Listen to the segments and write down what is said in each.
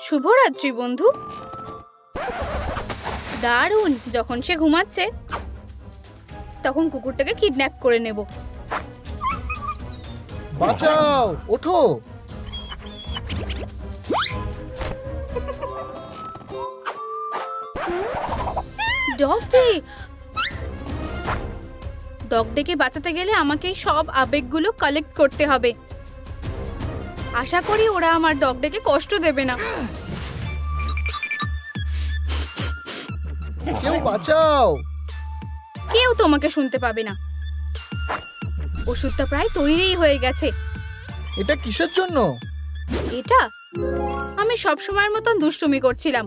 শুভরাত্রি বন্ধু। দারুণ, যখন সে ঘুমাচ্ছে তখন কুকুরটাকে কিডন্যাপ করে নেব। বাঁচাও, ওঠো। ডগটাকে বাঁচাতে গেলে আমাকে সব আবেগগুলো কালেক্ট করতে হবে। আশা করি ওরা আমার ডগটাকে কষ্ট দেবে না। কেউ বাঁচাও। কেউ তোমাকে শুনতে পাবে না। ওষুধটা প্রায় তৈরি হয়ে গেছে। এটা কিসের জন্য? এটা আমি সব সময়ের মতন দুষ্টুমি করছিলাম।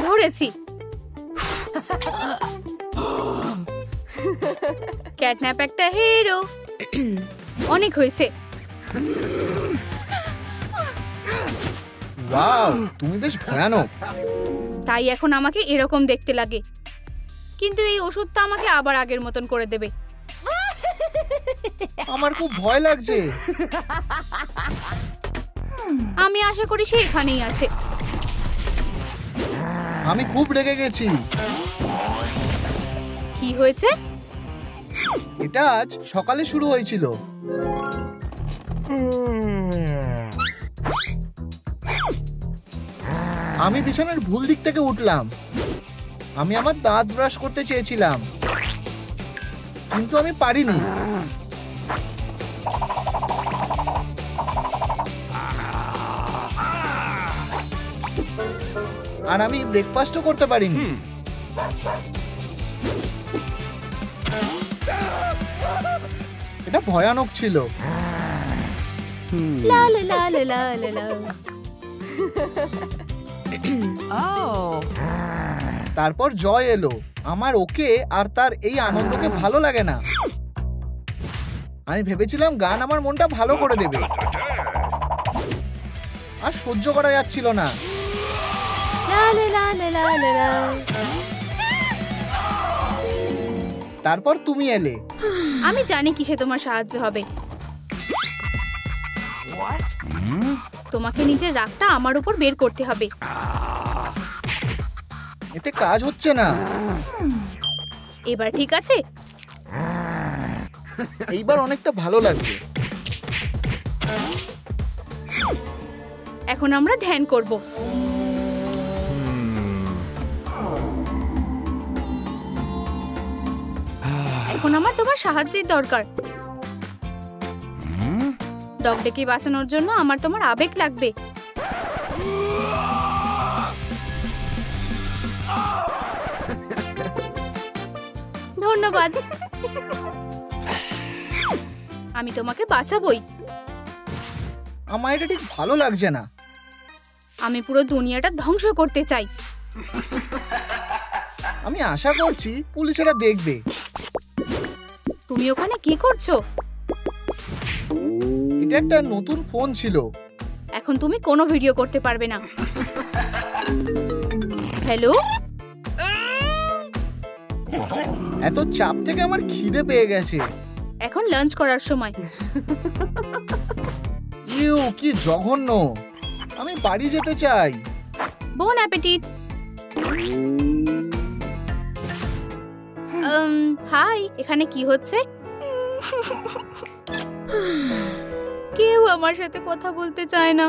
ধরেছি। ক্যাটন্যাপ একটা হিরো। অনেক হয়েছে। ওয়াও, তুমি বেশ ভয়ানক। তাই এখন আমাকে এরকম দেখতে লাগে, কিন্তু এই ওষুধটা আমাকে আবার আগের মতন করে দেবে। আমার খুব ভয় লাগছে। আমি আশা করি সে এখানেই আছে। আমি খুব রেগে গেছি। কি হয়েছে? এটা আজ সকালে শুরু হয়েছিল। আমি বিছানার ভুল দিক থেকে উঠলাম। আমি আমার দাঁত ব্রাশ করতে চেয়েছিলাম, কিন্তু আমি পারিনি। আর আমি ব্রেকফাস্টও করতে পারিনি। এটা ভয়ানক ছিল। লা লা লা লা লা লা লা। তারপর জয় এলো। আমার ওকে আর তার এই আনন্দকে ভালো লাগে না। আমি ভেবেছিলাম গান আমার মনটা ভালো করে দেবে, আর সহ্য করা যাচ্ছিল না। লা লা লা লা লা লা লা। তারপর তুমি এলে। আমি জানি কিসে তোমার সাহায্য হবে। তোমাকে নিজের রাগটা আমার উপর বের করতে হবে। এতে কাজ হচ্ছে না। এবার ঠিক আছে? এইবার অনেকটা ভালো লাগছে। এখন আমরা ধ্যান করব। এখন আমার তোমার সাহায্যের দরকার। ডগটাকে বাঁচানোর জন্য আমার তোমার আবেগ লাগবে। ধন্যবাদ। আমি তোমাকে বাঁচাবই। আমার এটা ঠিক ভালো লাগছে না। আমি পুরো দুনিয়াটা ধ্বংস করতে চাই। আমি আশা করছি পুলিশেরা দেখবে। তুমি ওখানে কি করছো? এটা একটা নতুন ফোন ছিল। এখন তুমি কোনো ভিডিও করতে পারবে না। হ্যালো? এত চাপ থেকে আমার খিদে পেয়ে গেছে। এখন লাঞ্চ করার সময়। ইউ, কি জঘন্য। আমি বাড়ি যেতে চাই। বোন অ্যাপেটিট। হাই, এখানে কি হচ্ছে? কেউ আমার সাথে কথা বলতে চায় না।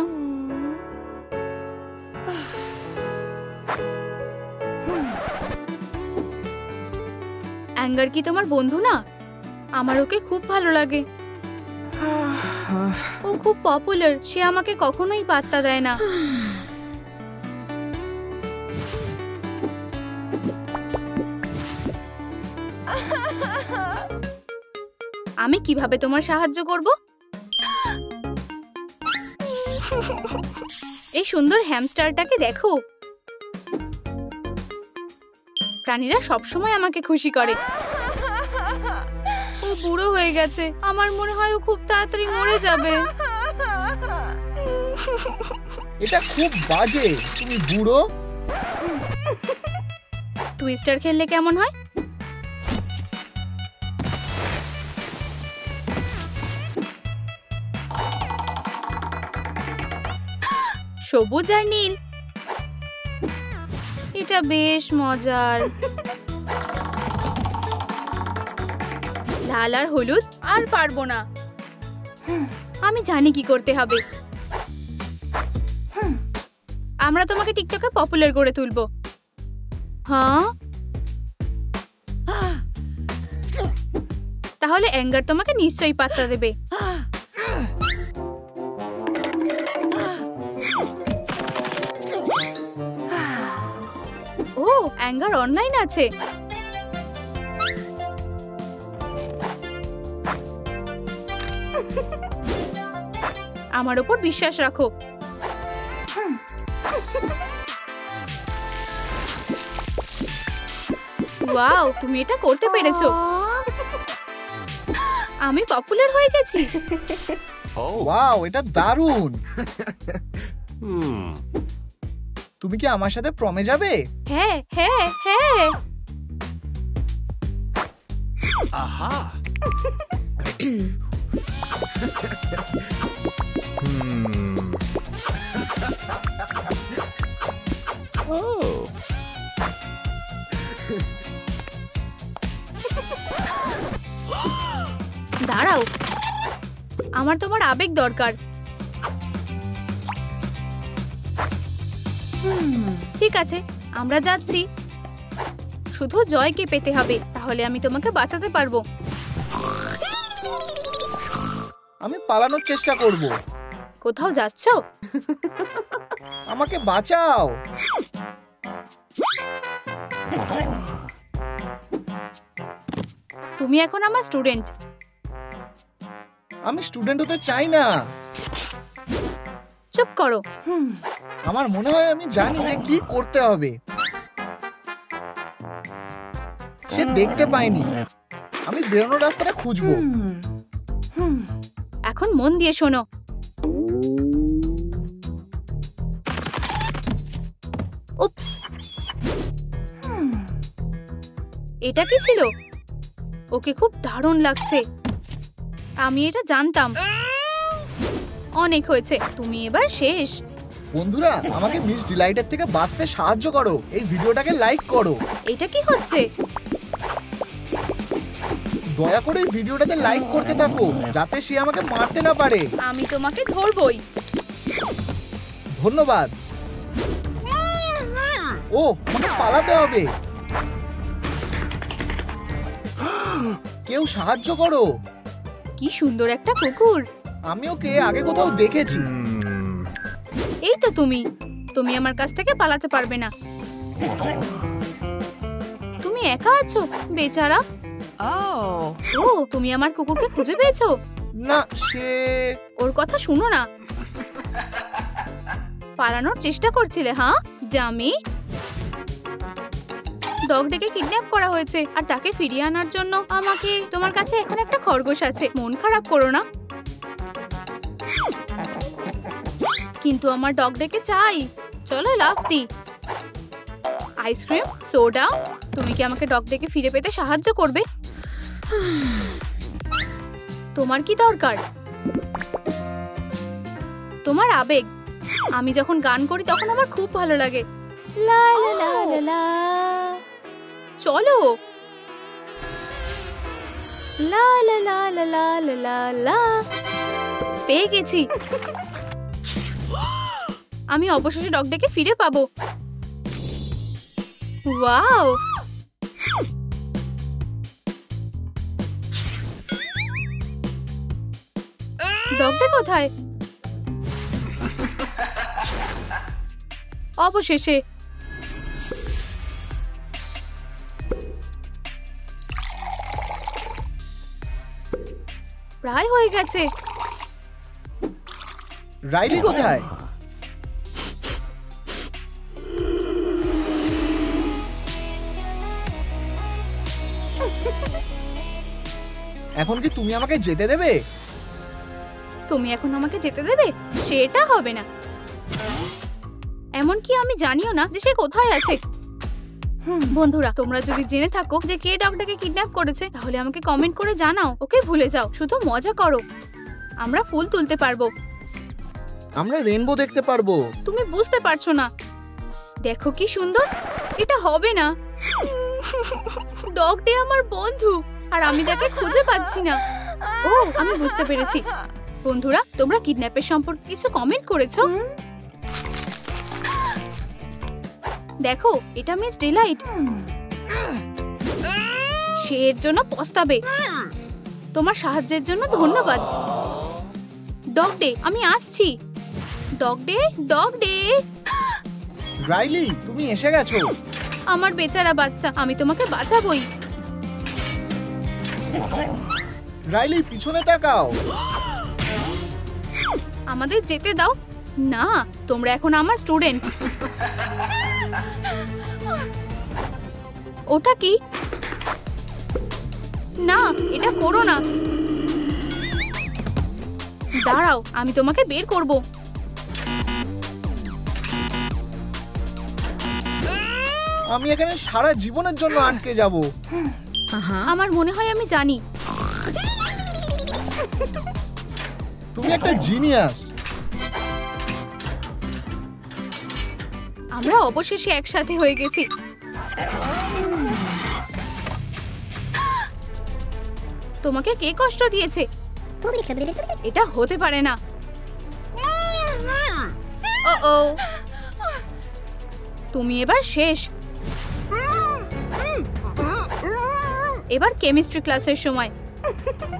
অ্যাঙ্গার কি তোমার বন্ধু না? আমার ওকে খুব ভালো লাগে। ও খুব পপুলার। সে আমাকে কখনোই পাত্তা দেয় না। আমি কিভাবে তোমার সাহায্য করব? এই সুন্দর হ্যামস্টারটাকে দেখো। প্রাণীরা সবসময় আমাকে খুশি করে। ও বুড়ো হয়ে গেছে। আমার মনে হয় ও খুব তাড়াতাড়ি মরে যাবে। এটা খুব বাজে। তুমি বুড়ো। টুইস্টার খেললে কেমন হয়? সবুজ আর নীল। এটা বেশ মজার। লাল আর হলুদ আর পারবো না। আমি জানি কি করতে হবে। আমরা তোমাকে টিকটকে পপুলার করে তুলবো। হ্যাঁ, তাহলে অ্যাঙ্গার তোমাকে নিশ্চয়ই পাত্তা দেবে। ও, অ্যাঙ্গার অনলাইন আছে। আমার উপর বিশ্বাস রাখো। ওয়াও, তুমি এটা করতে পেরেছো। আমি পপুলার হয়ে গেছি। ওয়াও, এটা দারুণ। তুমি কি আমার সাথে প্রমে যাবে? হ্যাঁ হ্যাঁ হ্যাঁ। Aha! Oh. দাঁড়াও, আমার তোমার আবেগ দরকার। ঠিক আছে, আমরা যাচ্ছি। শুধু জয়কে পেতে হবে, তাহলে আমি তোমাকে বাঁচাতে পারবো। আমি পালানোর চেষ্টা করব। কোথাও যাচ্ছো? আমাকে বাঁচাও। তুমি এখন আমার স্টুডেন্ট। আমি স্টুডেন্ট হতে চাই না। চুপ করো। আমার মনে হয় আমি জানি যে কি করতে হবে। সে দেখতে পায়নি। আমি বেরোনোর রাস্তাটা খুঁজবো। এখন মন দিয়ে শোনো। উপস, এটা কি ছিল? ওকে খুব দারুণ লাগছে। আমি এটা জানতাম। অনেক হয়েছে, তুমি এবার শেষ। বন্ধুরা, আমাকে মিস ডিলাইটের থেকে বাঁচতে সাহায্য করো। এই ভিডিওটাকে লাইক করো। এটা কি হচ্ছে? দয়া করে এই ভিডিওটাতে লাইক করতে থাকো, যাতে সে আমাকে মারতে না পারে। আমি তোমাকে ধরবই। ধন্যবাদ। ও, আমাকে পালাতে হবে। কেউ সাহায্য করো। কি সুন্দর একটা কুকুর। আমি ওকে আগে কোথাও দেখেছি। এই তো তুমি। তুমি আমার কাছ থেকে পালাতে পারবে না। তুমি একা আছো, বেচারা। ও, তুমি আমার কুকুরকে খুঁজে পেয়েছো? না, সে ওর কথা শুনো না। পালানোর চেষ্টা করছিলে, হ্যাঁ জামি? ডগটাকে কিডন্যাপ করা হয়েছে আর তাকে ফিরিয়ে আনার জন্য আমাকে তোমার কাছে এখন একটা খরগোশ আছে। মন খারাপ করো না। কিন্তু আমার ডগটাকে চাই। চলো লাফ দি। Ice cream, soda. তুমি কি আমাকে ডগটাকে ফিরে পেতে সাহায্য করবে? তোমার কি দরকার? তোমার আবেগ। আমি যখন গান করি তখন আমার খুব ভালো লাগে। লা লা লা লা লা। চলো। লা লা লা লা লা লা লা লা। পেয়ে গেছি। আমি অবশেষে ডগটাকে ফিরে পাবো। ওয়াও, ডগটা কোথায়? অবশেষে। প্রায় হয়ে গেছে। রাইলি কোথায়? এখন কি তুমি আমাকে যেতে দেবে? তুমি এখন আমাকে যেতে দেবে? সেটা হবে না। এমনকি আমি জানিও না যে সে কোথায় আছে। বন্ধুরা, তোমরা যদি জেনে থাকো যে কে ডগটাকে কিডন্যাপ করেছে, তাহলে আমাকে কমেন্ট করে জানাও। ওকে ভুলে যাও, শুধু মজা করো। আমরা ফুল তুলতে পারবো। আমরা রেনবো দেখতে পারবো। তুমি বুঝতে পারছো না। দেখো কি সুন্দর। এটা হবে না। ডগ ডে আমার বন্ধু, আর আমি তাকে খুঁজে পাচ্ছি না। ও, আমি বুঝতে পেরেছি। বন্ধুরা, তোমরা কিডন্যাপের সম্পর্কে কিছু কমেন্ট করেছো। দেখো, এটা মিস ডিলাইট। সে এর জন্য পস্তাবে। তোমার সাহায্যের জন্য ধন্যবাদ। ডগ ডে, আমি আসছি। Dog day, dog day. Riley, তুমি এসে গেছো। আমার বেচারা বাচ্চা, আমি তোমাকে বাঁচাবই। রাইলি, পিছনে তাকাও। আমাদের যেতে দাও। না, তোমরা এখন আমার স্টুডেন্ট। ওটা কি? না, এটা করো না। দাঁড়াও, আমি তোমাকে বের করব। আমি এখানে সারা জীবনের জন্য আটকে যাব। আমার মনে হয় আমি জানি। তুমি একটা জিনিয়াস। আমরা অবশেষে একসাথে হয়ে গেছি। তোমাকে কে কষ্ট দিয়েছে? এটা হতে পারে না। ও, তুমি এবার শেষ। এবার কেমিস্ট্রি ক্লাসের সময়।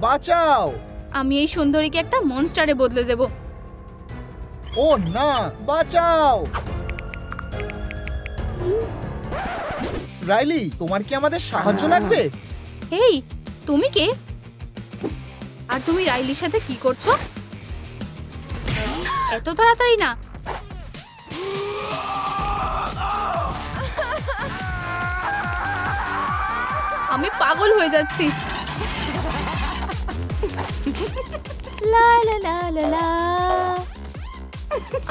বাঁচাও। আমি এই সুন্দরীকে একটা মনস্টারে বদলে দেব। ও না, বাঁচাও। রাইলি, তোমার কি আমাদের সাহায্য লাগবে? এই, তুমি কে? আর তুমি রাইলির সাথে কি করছো? এত তাড়াতাড়ি না। আমি পাগল হয়ে যাচ্ছি। লা লা লা লা লা।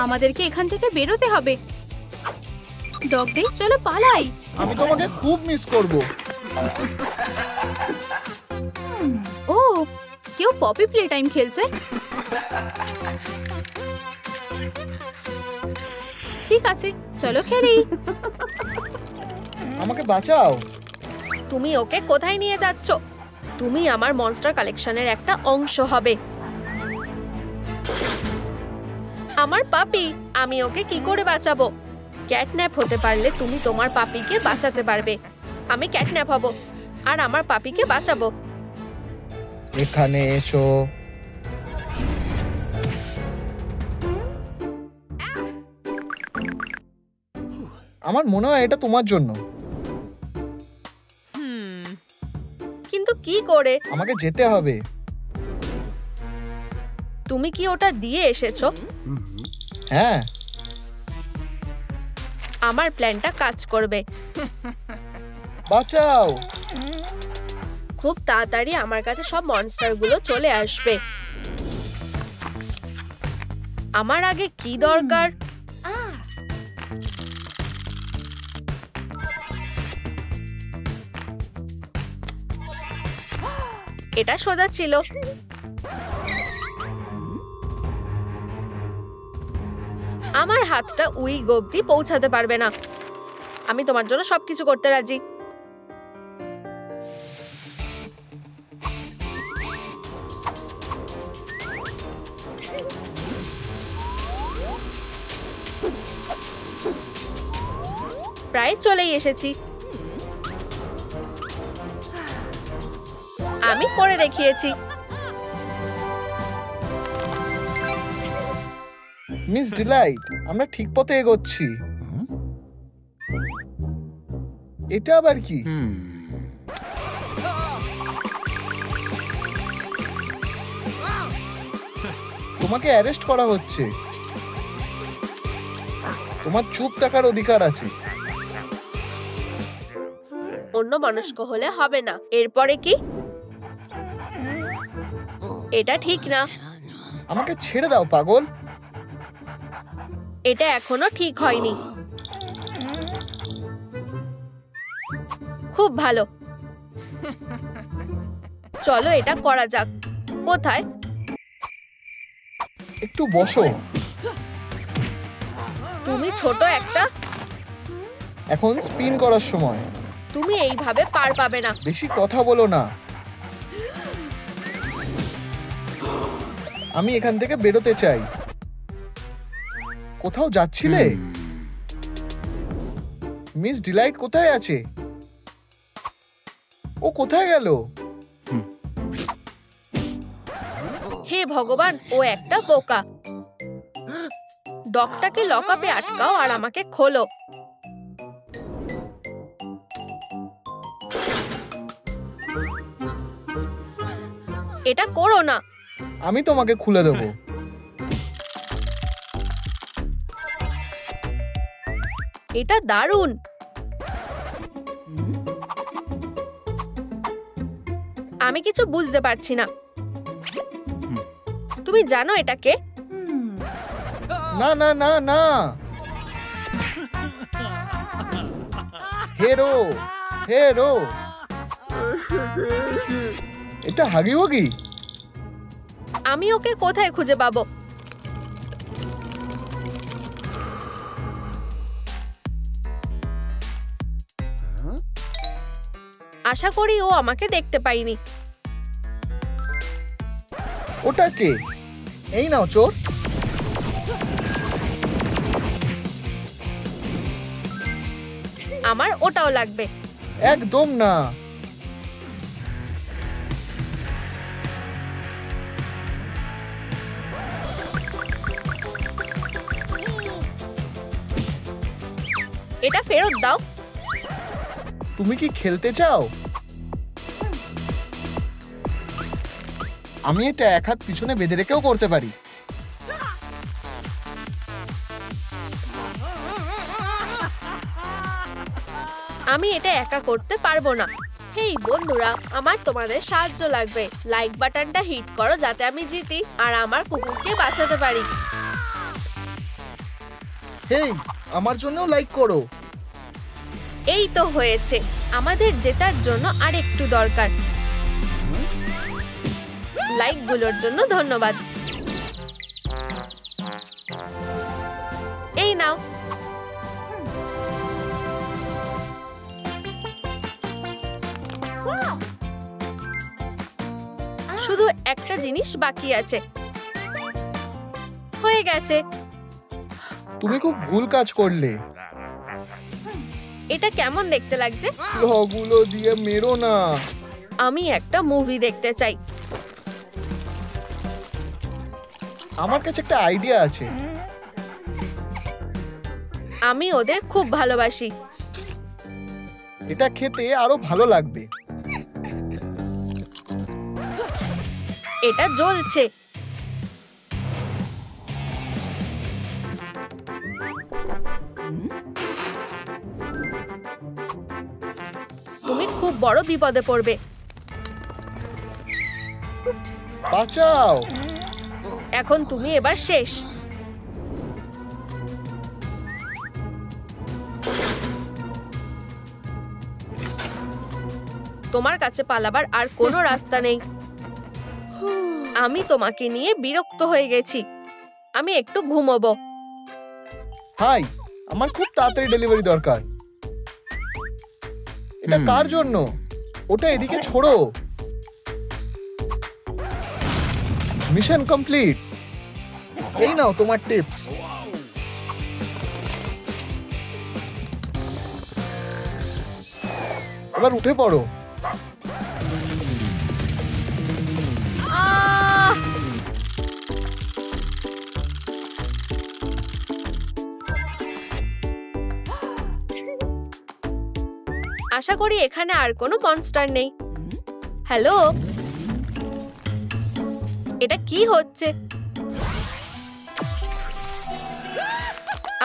আমাদেরকে এখান থেকে বেরোতে হবে। ডগ ডে, চলো পালাই। আমি তোমাকে খুব মিস করব। ও, কেউ পপি প্লে টাইম খেলছে। ঠিক আছে, চলো খেলি। আমাকে বাঁচাও। তুমি ওকে কোথায় নিয়ে যাচ্ছ? তুমি আমার মনস্টার কালেকশনের একটা অংশ হবে। আমার পাপি, আমি ওকে কি করে বাঁচাবো? ক্যাটন্যাপ হতে পারলে তুমি তোমার পাপিকে বাঁচাতে পারবে। আমি ক্যাটন্যাপ হব আর আমার পাপিকে বাঁচাবো। এখানে এসো। আমার মনে হয় এটা তোমার জন্য। কিন্তু কি করে? আমাকে যেতে হবে। তুমি কি ওটা দিয়ে এসেছো? হ্যাঁ। আমার প্ল্যানটা কাজ করবে। বাঁচাও। খুব তাড়াতাড়ি আমার কাছে সব মনস্টারগুলো চলে আসবে। আমার আগে কি দরকার? এটা সোজা ছিল। আমার হাতটা উইগ অব্দি পৌঁছাতে পারবে না। আমি তোমার জন্য সবকিছু করতে রাজি। প্রায় চলেই এসেছি। আমি করে দেখিয়েছি। মিস ডিলাইট, আমরা ঠিক পথে এগোচ্ছি। এটা আবার কি? তোমাকে অ্যারেস্ট করা হচ্ছে। তোমার চুপ থাকার অধিকার আছে। অন্য মনস্ক হলে হবে না। এরপরে কি? এটা ঠিক না। আমাকে ছেড়ে দাও পাগল। এটা এখনো ঠিক হয়নি। খুব ভালো, চলো এটা করা যাক। কোথায়? একটু বসো। তুমি ছোট একটা। এখন স্পিন করার সময়। তুমি এইভাবে পার পাবে না। বেশি কথা বলো না। আমি এখান থেকে বেরোতে চাই। কোথাও যাচ্ছিলে? মিস ডিলাইট কোথায় আছে? ও কোথায় গেল? হে ভগবান, ও একটা বোকা। ডগটাকে লকআপে আটকাও আর আমাকে খোলো। এটা করো না। আমি তোমাকে খুলে দেবো। এটা দারুণ। আমি কিছু বুঝতে পারছি না। তুমি জানো এটা কে? না না না না, হেরো হেরো। এটা হাগি ওগি। আমি ওকে কোথায় খুঁজে পাবো? আশা করি ও আমাকে দেখতে পায়নি। ওটা কে? এই নাও চোর। আমার ওটাও লাগবে। একদম না। এটা ফেরত দাও। তুমি কি খেলতে চাও? আমি এটা এক হাত পিছনে বেঁধে রেখেও করতে পারি। আমি এটা একা করতে পারবো না। হেই বন্ধুরা, আমার তোমাদের সাহায্য লাগবে। লাইক বাটনটা হিট করো যাতে আমি জিতি আর আমার কুকুরকে বাঁচাতে পারি। হেই, আমার জন্যও লাইক করো। এই তো হয়েছে। আমাদের জেতার জন্য আর একটু দরকার। লাইকগুলোর জন্য ধন্যবাদ। এই নাও। শুধু একটা জিনিস বাকি আছে। হয়ে গেছে। তুমি খুব ভুল কাজ করলে। এটা কেমন দেখতে লাগছে? ক্লগুলো দিয়ে মেরো না। আমি একটা মুভি দেখতে চাই। আমার কাছে একটা আইডিয়া আছে। আমি ওদের খুব ভালোবাসি। এটা খেতে আরো ভালো লাগবে। এটা জ্বলছে। তুমি খুব বড় বিপদে পড়বে। বাঁচাও। এখন তুমি এবার শেষ। তোমার কাছে পালাবার আর কোনো রাস্তা নেই। আমি তোমাকে নিয়ে বিরক্ত হয়ে গেছি। আমি একটু ঘুমোবো। হাই, আমার খুব তাড়াতাড়ি ডেলিভারি দরকার। এটা কার জন্য? ওটা এদিকে ছোড়ো। Mission complete. এই নাও তোমার টিপস। এবার উঠে পড়ো। আহ! আশা করি এখানে আর কোনো মনস্টার নেই। হ্যালো, এটা কি হচ্ছে?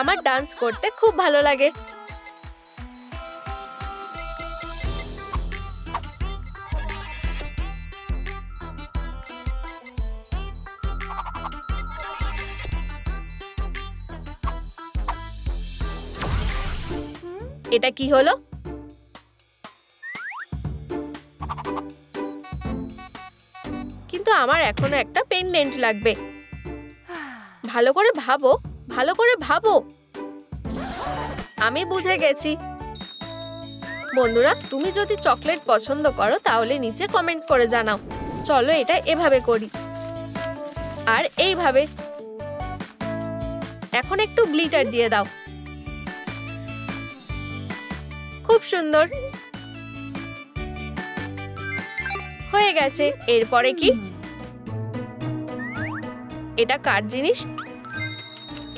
আমার ডান্স করতে খুব ভালো লাগে। এটা কি হলো? কিন্তু আমার এখনো একটা পেন্ডেন্ট লাগবে। ভালো করে ভাবো, ভালো করে ভাবো। আমি বুঝে গেছি। বন্ধুরা, তুমি যদি চকলেট পছন্দ করো তাহলে নিচে কমেন্ট করে জানাও। চলো এটা এভাবে করি আর এইভাবে। এখন একটু গ্লিটার দিয়ে দাও। খুব সুন্দর হয়ে গেছে। এরপরে কি? এটা কার জিনিস?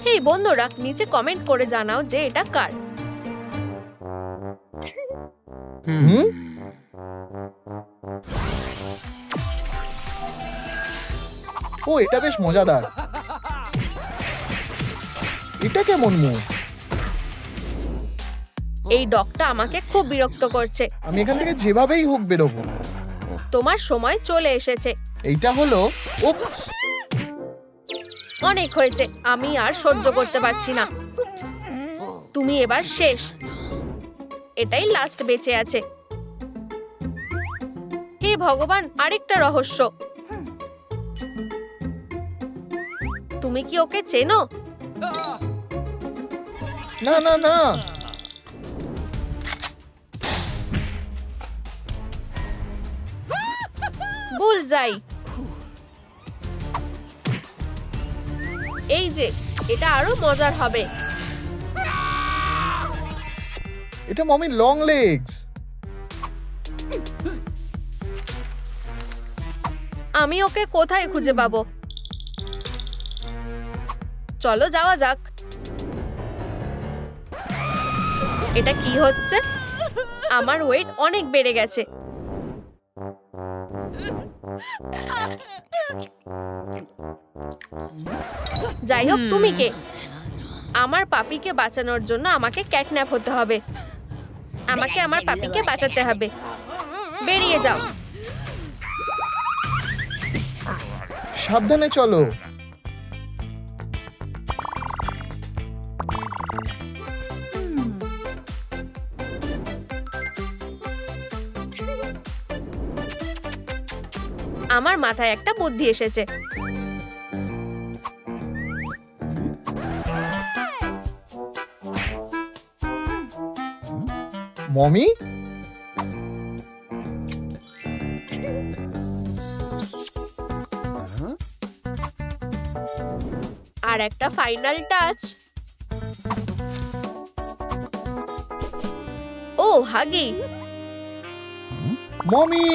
হেই বন্ধুরা, নিচে কমেন্ট করে জানাও যে এটা কার। ও, এটা বেশ মজাদার। এটা কেমন মুখ? এই ডগটা আমাকে খুব বিরক্ত করছে। আমি এখান থেকে যেভাবেই হোক বেরোবো। তোমার সময় চলে এসেছে। এইটা হলো উপস। অনেক হয়েছে, আমি আর সহ্য করতে পারছি না। তুমি এবার শেষ। এটাই লাস্ট বেঁচে আছে। হে ভগবান, আরেকটা রহস্য। তুমি কি ওকে চেনো? না না না, বুলজাই। এই যে, এটা আরো মজার হবে। এটা মমির লং লেগস। আমি ওকে কোথায় খুঁজে পাবো? চলো যাওয়া যাক। এটা কি হচ্ছে? আমার ওয়েট অনেক বেড়ে গেছে। যাই হোক, তুমি কে? আমার পাপিকে বাঁচানোর জন্য আমাকে ক্যাটন্যাপ হতে হবে। আমাকে আমার পাপিকে বাঁচাতে হবে। বেরিয়ে যাও। সাবধানে চলো। আমার মাথায় একটা বুদ্ধি এসেছে। মমি, আর একটা ফাইনাল টাচ। ও হাগি, মমি,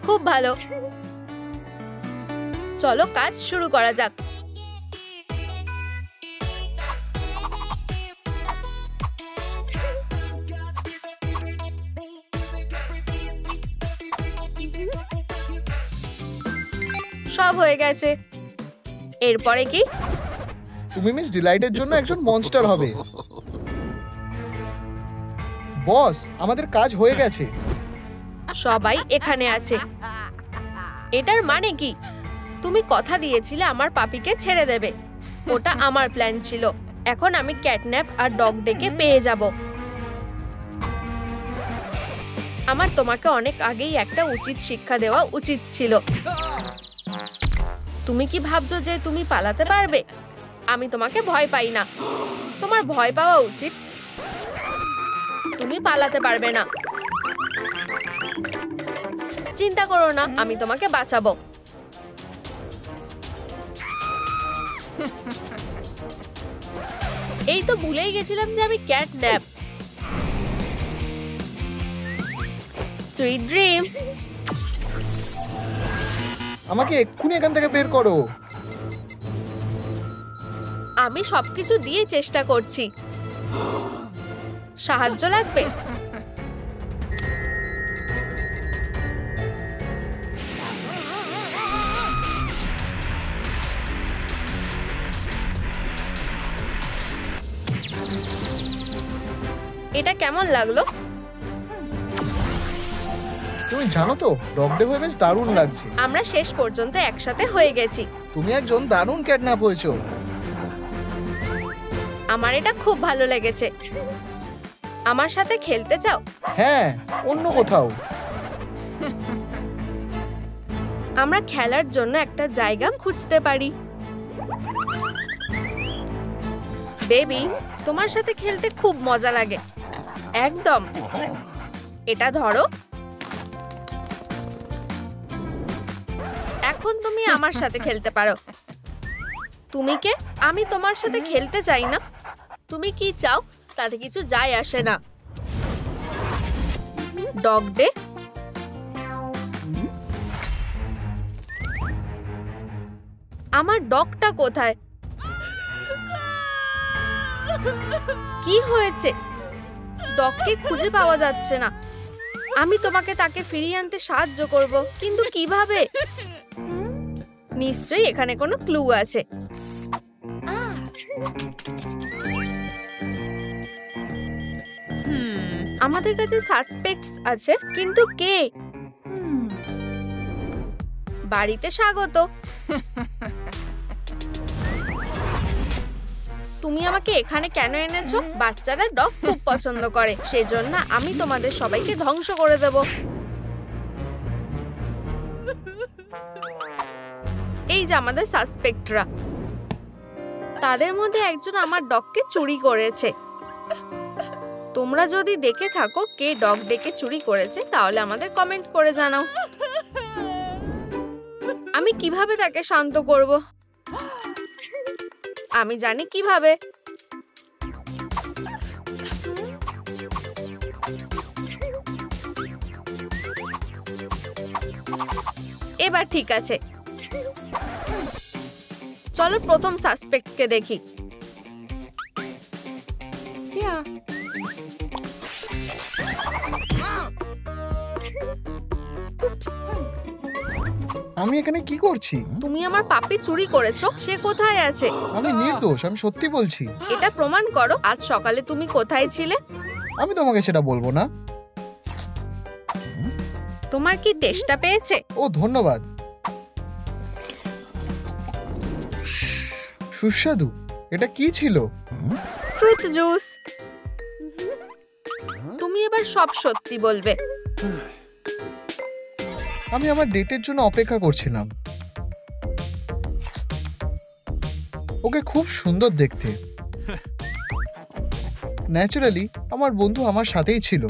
খুব ভালো। চলো কাজ শুরু করা যাক। সব হয়ে গেছে। এরপরে কি? তুমি মিস ডিলাইটের জন্য একজন মনস্টার হবে। বস, আমাদের কাজ হয়ে গেছে। সবাই এখানে আছে। এটার মানে কি? তুমি কথা দিয়েছিলে আমার পাপিকে ছেড়ে দেবে। ওটা আমার প্ল্যান ছিল। এখন আমি ক্যাটন্যাপ আর ডগ ডেকে পেয়ে যাব। আমার তোমাকে অনেক আগেই একটা উচিত শিক্ষা দেওয়া উচিত ছিল। তুমি কি ভাবছো যে তুমি পালাতে পারবে? আমি তোমাকে ভয় পাই না। তোমার ভয় পাওয়া উচিত। তুমি পালাতে পারবে না। চিন্তা করো না, আমি তোমাকে বাঁচাবো। এই তো ভুলেই গেছিলাম যে আমি ক্যাটন্যাপ। Sweet dreams. আমাকে এক্ষুনি এখান থেকে বের করো। আমি সবকিছু দিয়ে চেষ্টা করছি। সাহায্য লাগবে? এটা কেমন লাগলো? তুমি জানো তো, ডগ ডে হয়ে বেশ দারুণ লাগছে। আমরা শেষ পর্যন্ত একসাথে হয়ে গেছি। তুমি একজন দারুণ ক্যাটন্যাপ হয়েছো। আমার এটা খুব ভালো লেগেছে। আমার সাথে খেলতে চাও? হ্যাঁ, অন্য কোথাও। আমরা খেলার জন্য একটা জায়গা খুঁজতে পারি। বেবি, তোমার সাথে খেলতে খুব মজা লাগে। একদম। এটা ধরো। এখন তুমি আমার সাথে খেলতে পারো। তুমি কে? আমি তোমার সাথে খেলতে চাই না। তুমি কি চাও তাতে কিছু যায় আসে না। Dog day. আমার ডগটা কোথায়? কি হয়েছে? ডগকে খুঁজে পাওয়া যাচ্ছে না। আমি তোমাকে তাকে ফিরিয়ে আনতে সাহায্য করব, কিন্তু কিভাবে? নিশ্চয়ই এখানে কোনো ক্লু আছে। আমাদের কাছে সাসপেক্টস আছে, কিন্তু কে? বাড়িতে স্বাগত। তুমি আমাকে এখানে কেন এনেছো? বাচ্চারা ডগ খুব পছন্দ করে, সেজন্য আমি তোমাদের সবাইকে ধ্বংস করে দেব। এই যে আমাদের সাসপেক্টরা, তাদের মধ্যে একজন আমার ডগকে চুরি করেছে। তোমরা যদি দেখে থাকো কে ডগ ডেকে চুরি করেছে, তাহলে আমাদের কমেন্ট করে জানাও। আমি কিভাবে তাকে শান্ত করব? আমি জানি কিভাবে। এবার ঠিক আছে, চলো প্রথম সাসপেক্টকে দেখি। আমি এখানে কি করছি? তুমি আমার পাপ্পি চুরি করেছো। সে কোথায় আছে? আমি নির্দোষ, আমি সত্যি বলছি। এটা প্রমাণ করো। আজ সকালে তুমি কোথায় ছিলে? আমি তোমাকে সেটা বলবো না। তোমার কি তেষ্টা পেয়েছে? ও ধন্যবাদ। সুস্বাদু। এটা কি ছিল? Truth juice. তুমি এবার সব সত্যি বলবে। আমি আমার ডেটের জন্য অপেক্ষা করছিলাম। ওকে খুব সুন্দর দেখতে। ন্যাচারালি আমার বন্ধু আমার সাথেই ছিল।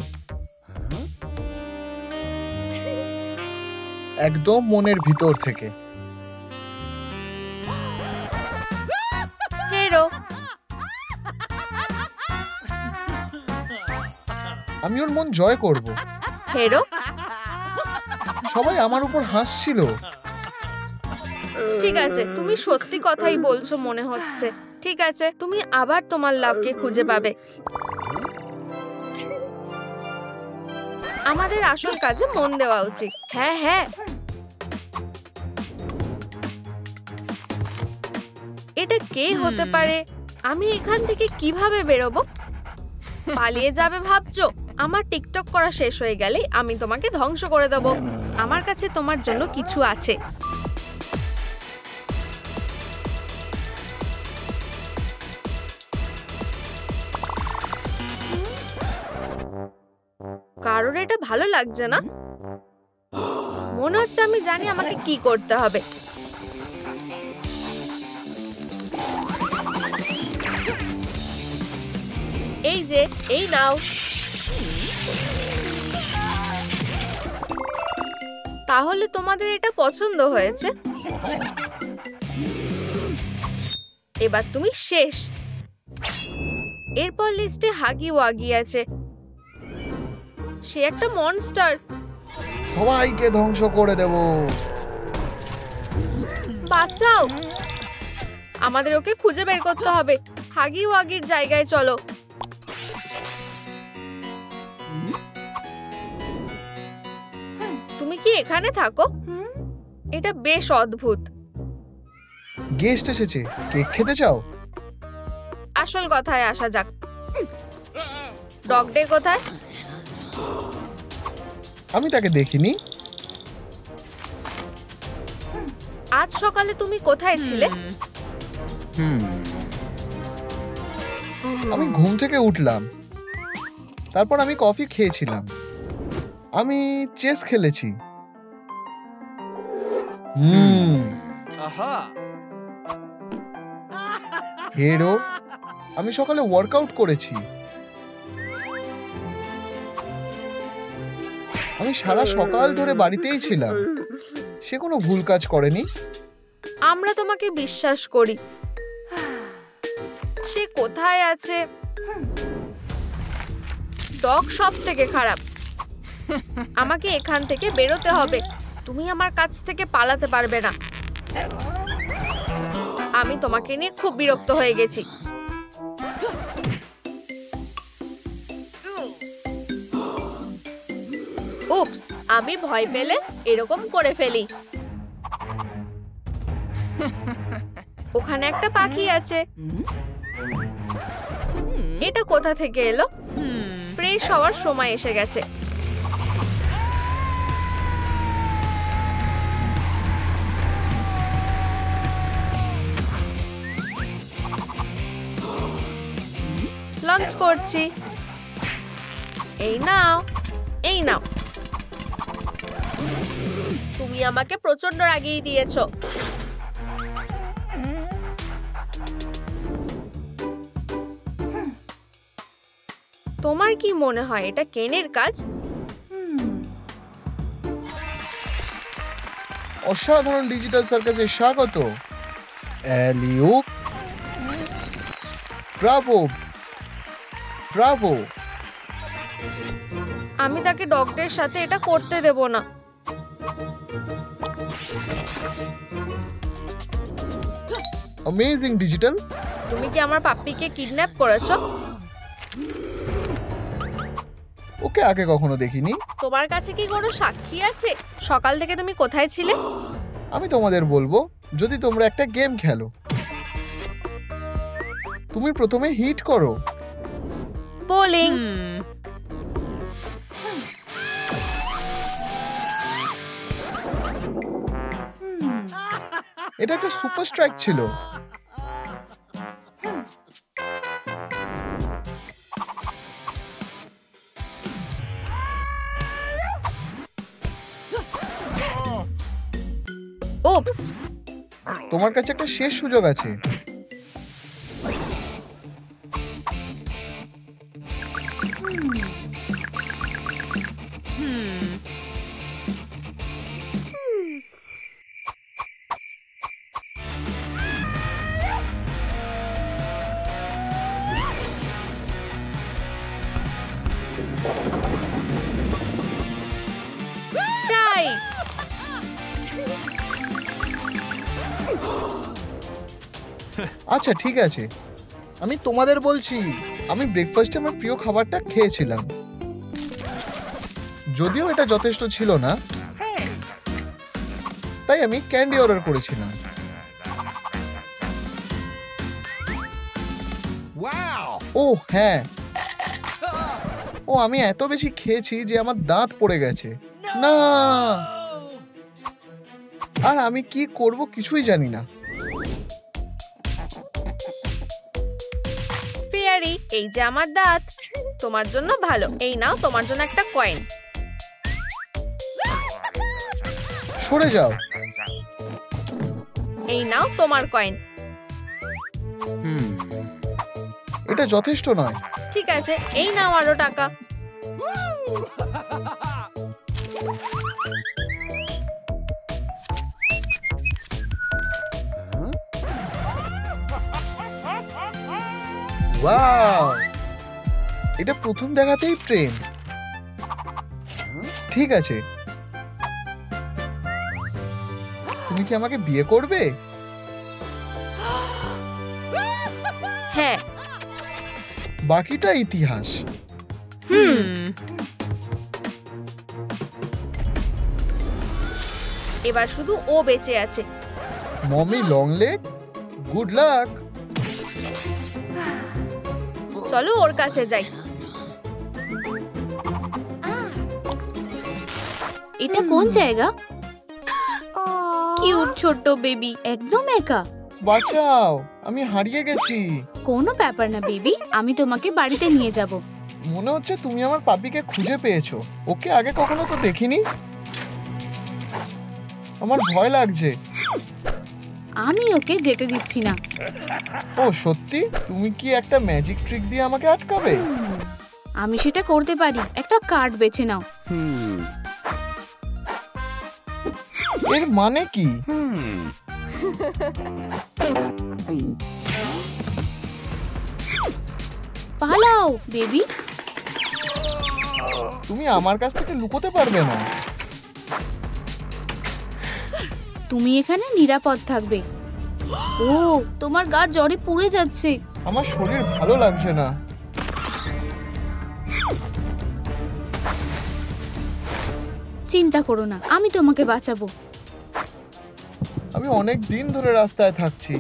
একদম মনের ভিতর থেকে। হেরো। আমি ওর মন জয় করব। হেরো। সবাই আমার উপর হাসছিল। ঠিক আছে, তুমি সত্যি কথাই বলছো মনে হচ্ছে। ঠিক আছে, তুমি আবার তোমার লাভকে খুঁজে পাবে। আমাদের আসল কাজে মন দেওয়া উচিত। হ্যাঁ হ্যাঁ। এটা কে হতে পারে? আমি এখান থেকে কিভাবে বেরোবো? পালিয়ে যাবে ভাবছো? আমার টিকটক করা শেষ হয়ে গেলে আমি তোমাকে ধ্বংস করে দেব। আমার কাছে তোমার জন্য কিছু আছে। কারোর এটা ভালো লাগছে না? মনে হচ্ছে আমি জানি আমাকে কি করতে হবে। এই যে, এই নাও। তাহলে তোমাদের এটা পছন্দ হয়েছে? এবার তুমি শেষ। এরপর লিস্টে হাগি ওয়াগি আছে। সে একটা মনস্টার। সবাইকে ধ্বংস করে দেব। বাঁচাও, আমাদের ওকে খুঁজে বের করতে হবে। হাগি ওয়াগির জায়গায় চলো। তুমি কি এখানে থাকো? এটা বেশ অদ্ভুত। গেস্ট এসেছে, কেক খেতে চাও? আসল কথায় আসা যাক। ডগ ডে কোথায়? আমি তাকে দেখিনি। আজ সকালে তুমি কোথায় ছিলে? আমি ঘুম থেকে উঠলাম, তারপর আমি কফি খেয়েছিলাম। আমি চেস খেলেছি। Aha. হেরো, আমি সকালে ওয়ার্কআউট করেছি। আমি সারা সকাল ধরে বাড়িতেই ছিলাম। সে কোনো ভুল কাজ করেনি। আমরা তোমাকে বিশ্বাস করি। সে কোথায় আছে? ডগ সব থেকে খারাপ। আমাকে এখান থেকে বেরোতে হবে। তুমি আমার কাছ থেকে পালাতে পারবে না। আমি তোমাকে নিয়ে খুব বিরক্ত হয়ে গেছি। উপস, আমি ভয় পেলে এরকম করে ফেলি। ওখানে একটা পাখি আছে। এটা কোথা থেকে এলো? ফ্রেশ হওয়ার সময় এসে গেছে। লাঞ্চ করছি। এই নাও, এই নাও। তুমি আমাকে প্রচন্ড রাগিয়ে দিয়েছো। তোমার কি মনে হয় এটা কেনের কাজ? অসাধারণ ডিজিটাল সার্কাসে স্বাগত। অ্যালিউপ। Bravo, bravo. আমি তাকে ডগদের সাথে এটা করতে দেব না। Amazing digital. তুমি কি আমার পাপ্পিকে কিডন্যাপ করেছো? ওকে আগে কখনো দেখিনি। তোমার কাছে কি কোনো সাক্ষী আছে? সকাল থেকে তুমি কোথায় ছিলে? আমি তোমাদের বলবো যদি তোমরা একটা গেম খেলো। তুমি প্রথমে হিট করো। বোলিং। এটা একটা সুপার স্ট্রাইক ছিল। উপস, তোমার কাছে একটা শেষ সুযোগ আছে। স্ট্রাইক। আচ্ছা ঠিক আছে, আমি তোমাদের বলছি আমি ব্রেকফাস্টে আমার প্রিয় খাবারটা খেয়েছিলাম। যদিও এটা যথেষ্ট ছিল না, তাই আমি ক্যান্ডি অর্ডার করেছিলাম। Wow. ও হ্যাঁ, ও আমি এত বেশি খেয়েছি যে আমার দাঁত পড়ে গেছে। না, আর আমি কি করব কিছুই জানি না। ফেয়ারি, এই যে আমার দাঁত। তোমার জন্য ভালো। এই নাও, তোমার জন্য একটা কয়েন। সরে যাও। এই নাও তোমার কয়েন। এটা যথেষ্ট নয়। ঠিক আছে, এই নাও আরো টাকা। ওয়াও, এটা প্রথম দেখাতেই প্রেম। ঠিক আছে, তুমি কি আমাকে বিয়ে করবে? হ্যাঁ। বাকিটা ইতিহাস। এবার শুধু ও বেঁচে আছে। Mommy Long Leg, good luck. চলো ওর কাছে যাই। এটা কোন জায়গা? কিউট ছোট্ট বেবি, একদম একা। বাঁচাও, আমি হারিয়ে গেছি। কোনো ব্যাপার না বেবি, আমি তোমাকে বাড়িতে নিয়ে যাব। মনে হচ্ছে তুমি আমার পাপিকে খুঁজে পেয়েছো। ওকে আগে কখনো তো দেখিনি। আমার ভয় লাগছে। আমি ওকে যেতে দিচ্ছি না। ও সত্যি? তুমি কি একটা ম্যাজিক ট্রিক দিয়ে আমাকে আটকাবে? আমি সেটা করতে পারি। একটা কার্ড বেছে নাও। এর মানে কি? পালাও বেবি। তুমি আমার কাছ থেকে লুকোতে পারবে না। তুমি এখানে নিরাপদ থাকবে। ও, তোমার গা জ্বরে পুড়ে যাচ্ছে। আমার শরীর ভালো লাগছে না। চিন্তা করো না, আমি তোমাকে বাঁচাবো। আমি অনেক দিন ধরে রাস্তায় থাকছি।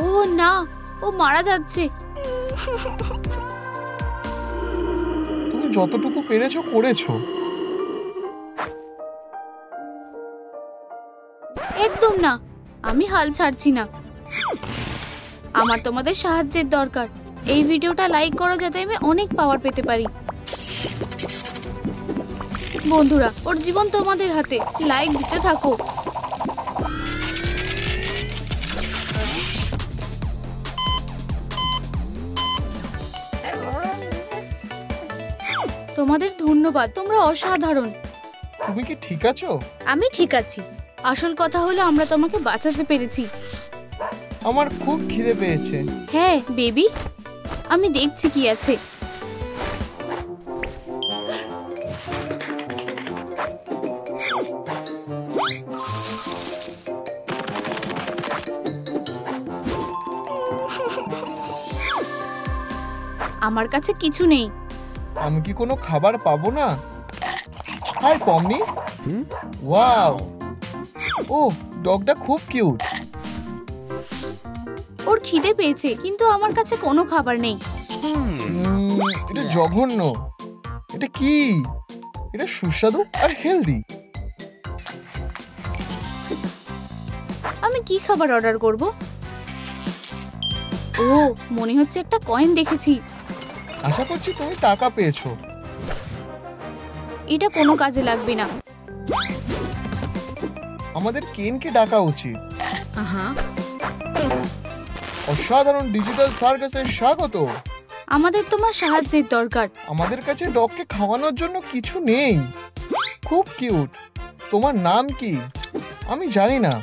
ও না, ও মারা যাচ্ছে। তুমি যতটুকু পেরেছো করেছো। একদম না, আমি হাল ছাড়ছি না। আমার তোমাদের সাহায্যের দরকার। এই ভিডিওটা লাইক করো যাতে আমি অনেক পাওয়ার পেতে পারি। বন্ধুরা, ওর জীবন তোমাদের হাতে। লাইক দিতে থাকো। তোমাদের ধন্যবাদ, তোমরা অসাধারণ। তুমি কি ঠিক আছো? আমি ঠিক আছি। আসল কথা হলো আমরা তোমাকে বাঁচাতে পেরেছি। আমার খুব খিদে পেয়েছে। হ্যাঁ বেবি, আমি দেখছি কি আছে। আমার কাছে কিছু নেই। আমি কি কোনো খাবার পাবো না? হাই পম্মি। ওয়াও, ও ডগটা খুব কিউট। ওর খিদে পেয়েছে, কিন্তু আমার কাছে কোনো খাবার নেই। এটা জঘন্য। এটা কি? এটা সুস্বাদু আর হেলদি। আমি কি খাবার অর্ডার করব? ও, মনে হচ্ছে একটা কয়েন দেখেছি। আশা করছি তুমি টাকা পেয়েছো। এটা কোনো কাজে লাগবে না। আমাদের কেনকে ডাকা উচিত। আহা, অসাধারণ ডিজিটাল সার্কাসে স্বাগত। আমাদের তোমার সাহায্যের দরকার। আমাদের কাছে ডগকে খাওয়ানোর জন্য কিছু নেই। খুব কিউট। তোমার নাম কি? আমি জানি না।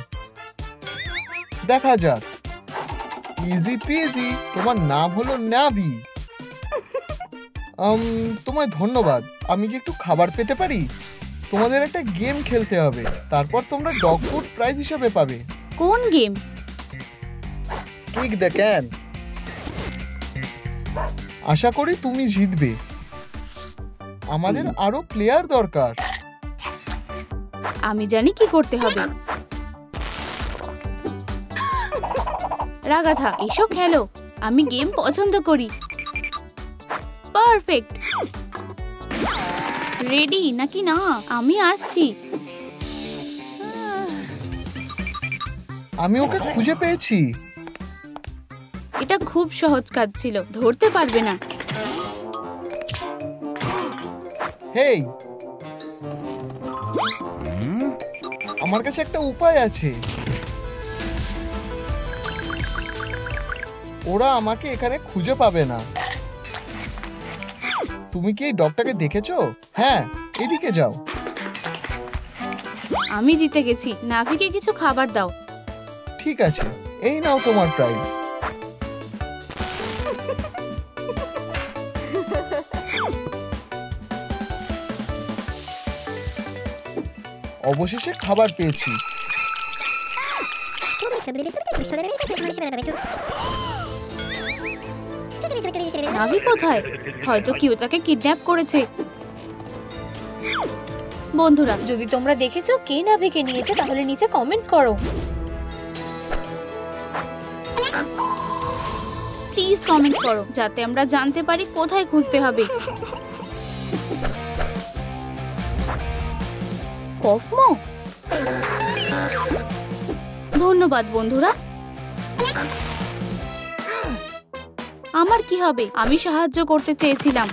দেখা যাক। Easy PG. তোমার নাম হলো নাভি। তোমায় ধন্যবাদ। আমি কি একটু খাবার পেতে পারি? তোমাদের একটা গেম খেলতে হবে, তারপর তোমরা ডগ ফুড প্রাইজ হিসেবে পাবে। কোন গেম? Kick the can. আশা করি তুমি জিতবে। আমাদের আরো প্লেয়ার দরকার। আমি জানি কি করতে হবে। রাগাথা, এসো খেলো। আমি গেম পছন্দ করি। পারফেক্ট। রেডি নাকি না? আমি আসছি। আমি ওকে খুঁজে পেয়েছি। এটা খুব সহজ কাজ ছিল, ধরতে পারবে না। হেই, আমার কাছে একটা উপায় আছে। ওরা আমাকে এখানে খুঁজে পাবে না। তুমি কি এই ডগটাকে দেখেছো? হ্যাঁ, এদিকে যাও। আমি জিতে গেছি। নাভিকে কিছু খাবার দাও। ঠিক আছে, এই নাও তোমার প্রাইজ। অবশেষে খাবার পেয়েছি। নাভি কোথায়? হয়তো কেউ তাকে কিডন্যাপ করেছে। বন্ধুরা, যদি তোমরা দেখেছো কে নাভিকে নিয়েছে তাহলে নিচে কমেন্ট করো। প্লিজ কমেন্ট করো যাতে আমরা জানতে পারি কোথায় খুঁজতে হবে। কফমো, ধন্যবাদ বন্ধুরা। আমার কি হবে? আমি সাহায্য করতে চেয়েছিলাম।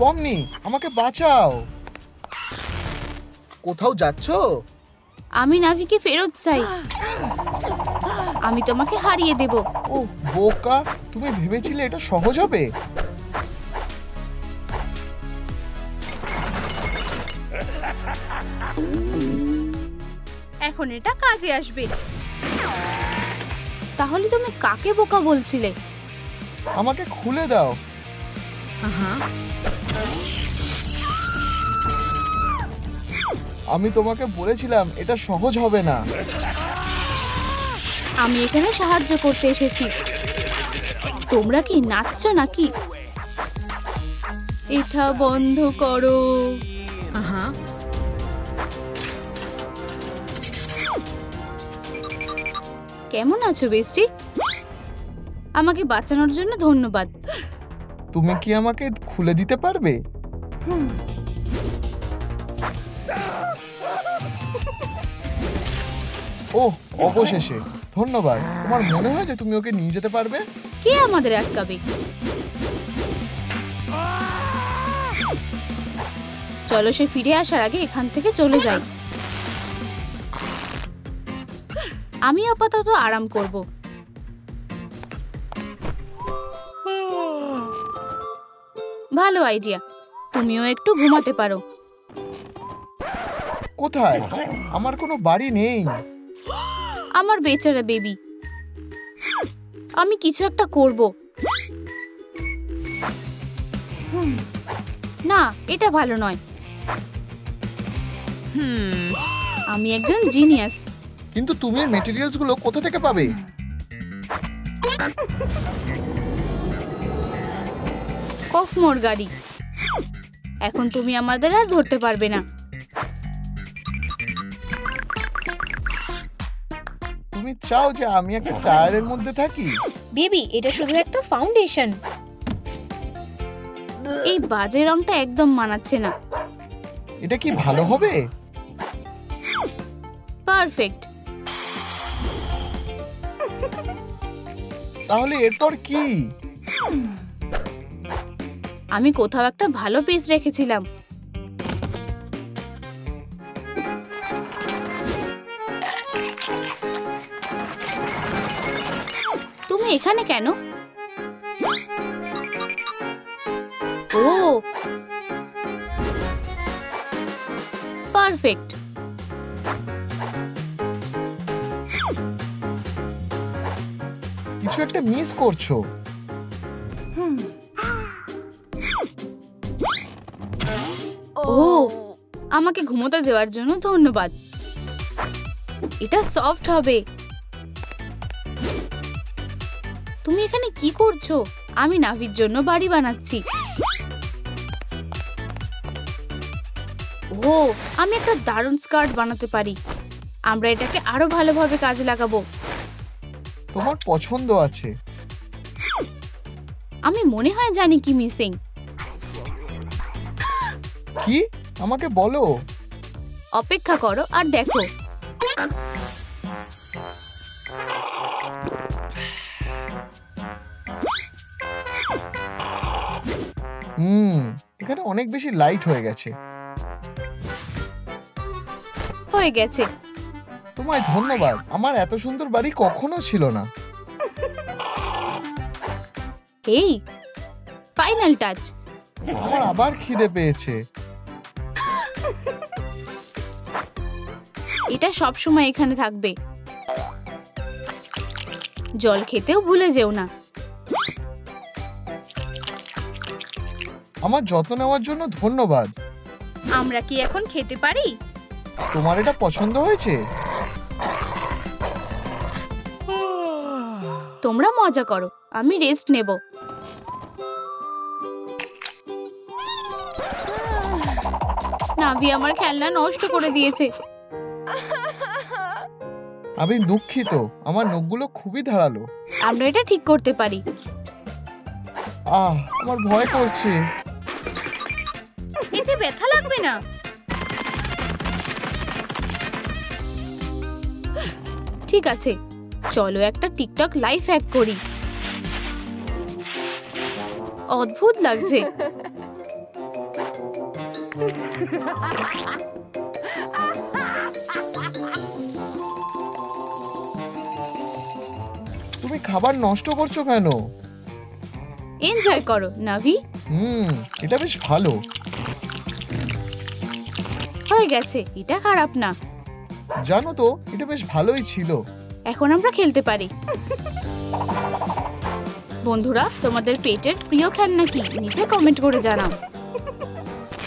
পমনি, আমাকে বাঁচাও। কোথাও যাচ্ছো? আমি নাভিকে ফেরত চাই। আমি তোমাকে হারিয়ে দেব। ও বোকা, তুমি ভেবেছিলে এটা সহজ হবে? এখন এটা কাজে আসবে। তাহলে তুমি কাকে বোকা বলছিলে? আমাকে খুলে দাও। আমি তোমাকে বলেছিলাম এটা সহজ হবে না। আমি এখানে সাহায্য করতে এসেছি। তোমরা কি নাচছো নাকি? এটা বন্ধ করো। কেমন আছো বেস্টি? আমাকে বাঁচানোর জন্য ধন্যবাদ। তুমি কি আমাকে খুলে দিতে পারবে? ওহ, অবশেষে ধন্যবাদ। তোমার মনে হয় যে তুমি ওকে নিয়ে যেতে পারবে? কে আমাদের আটকাবে? চলো সে ফিরে আসার আগে এখান থেকে চলে যাই। আমি আপাতত আরাম করব। ভালো আইডিয়া। তুমিও একটু ঘুমাতে পারো। কোথায়? আমার কোনো বাড়ি নেই। আমার বেচারা বেবি। আমি কিছু একটা করব। না, এটা ভালো নয়। আমি একজন জিনিয়াস। কিন্তু তুমি এই ম্যাটেরিয়ালস গুলো কোথা থেকে পাবে? কফমোর গাড়ি। এখন তুমি আমাদের আর ধরতে পারবে না। তুমি চাও যে আমি একটা টায়ারের মধ্যে থাকি? বেবি, এটা শুধু একটা ফাউন্ডেশন। এই বাজে রংটা একদম মানাচ্ছে না। এটা কি ভালো হবে? পারফেক্ট। তাহলে এরপর কি? আমি কোথাও একটা ভালো পিস রেখেছিলাম। তুমি এখানে কেন? ও, পারফেক্ট। কিছু একটা মিস করছো। ও, আমাকে ঘুমোতে দেওয়ার জন্য ধন্যবাদ। এটা সফট হবে। তুমি এখানে কি করছো? আমি নাভির জন্য বাড়ি বানাচ্ছি। ও, আমি একটা দারুণ স্কার্ট বানাতে পারি। আমরা এটাকে আরো ভালোভাবে কাজে লাগাবো। তোমার পছন্দ আছে। আমি মনে হয় জানি কি মিসিং। কি? আমাকে বলো। অপেক্ষা করো আর দেখো। এখানে অনেক বেশি লাইট হয়ে গেছে। হয়ে গেছে। তোমায় ধন্যবাদ। আমার এত সুন্দর বাড়ি কখনো ছিল না। এই, ফাইনাল টাচ। আমার আবার খিদে পেয়েছে। এটা সব সময় এখানে থাকবে। জল খেতেও ভুলে যেও না। আমার যত্ন নেওয়ার জন্য ধন্যবাদ। আমরা কি এখন খেতে পারি? তোমার এটা পছন্দ হয়েছে? তোমরা মজা করো, আমি রেস্ট নেব। নাভি আমার খেলনা নষ্ট করে দিয়েছে। আমি দুঃখিত। আমার নখগুলো খুবই ধারালো। আমরা এটা ঠিক করতে পারি। আমার ভয় করছে। এতে ব্যথা লাগবে না। ঠিক আছে, চলো একটা টিকটক লাইভ হ্যাক করি। অদ্ভুত লাগছে। তুমি খাবার নষ্ট করছো কেন? এনজয় করো নাভি। এটা বেশ ভালো। হয়ে গেছে, এটা খারাপ না। জানো তো, এটা বেশ ভালোই ছিল। এখন আমরা খেলতে পারি। বন্ধুরা, তোমাদের পেটের প্রিয় খেলনা কি নিচে কমেন্ট করে জানাও।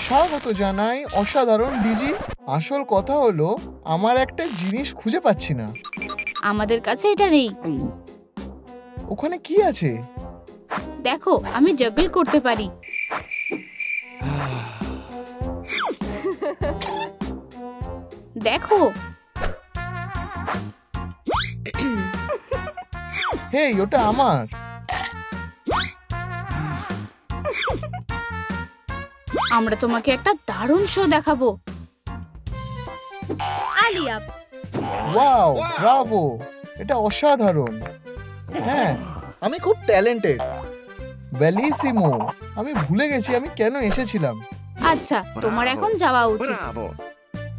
স্বাগত জানাই অসাধারণ ডিজি। আসল কথা হলো আমার একটা জিনিস খুঁজে পাচ্ছি না। আমাদের কাছে এটা নেই। ওখানে কি আছে? দেখো, আমি জাগল করতে পারি। দেখো, হেই, ওটা আমার। আমরা তোমাকে একটা দারুণ শো দেখাবো। আলিয়া, ওয়াও, ব্রাভো, এটা অসাধারণ। হ্যাঁ, আমি খুব ট্যালেন্টেড। বেলিসিমো। আমি ভুলে গেছি আমি কেন এসেছিলাম। আচ্ছা, তোমার এখন যাওয়া উচিত। Bravo!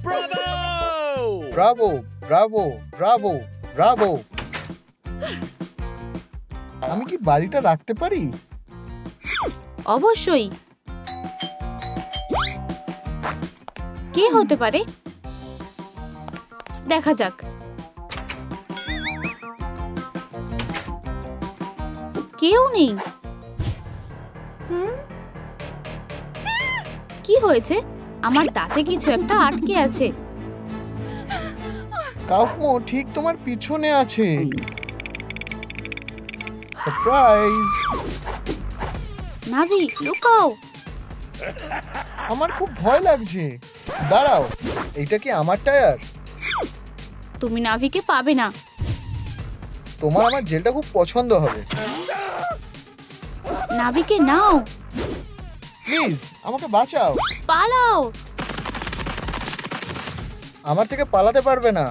Bravo! Bravo, Bravo, Bravo, bravo. আমি কি বাড়িটা রাখতে পারি? অবশ্যই। কে হতে পারে? দেখা যাক। কেউ নেই। কি হয়েছে? আমার দাঁতে কিছু একটা আটকে আছে। কাফমো ঠিক তোমার পিছনে আছে। সারপ্রাইজ! নাভি, লুকাও। আমার খুব ভয় লাগছে। দাঁড়াও, এইটা কি আমার টায়ার? তুমি নাভিকে পাবে না। তোমার আমার জেলটা খুব পছন্দ হবে। নাভিকে নাও। প্লিজ আমাকে বাঁচাও। পালাও। আমার থেকে পালাতে পারবে না।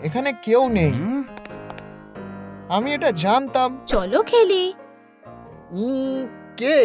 এখানে কেউ নেই। আমি এটা জানতাম। চলো খেলি। কে?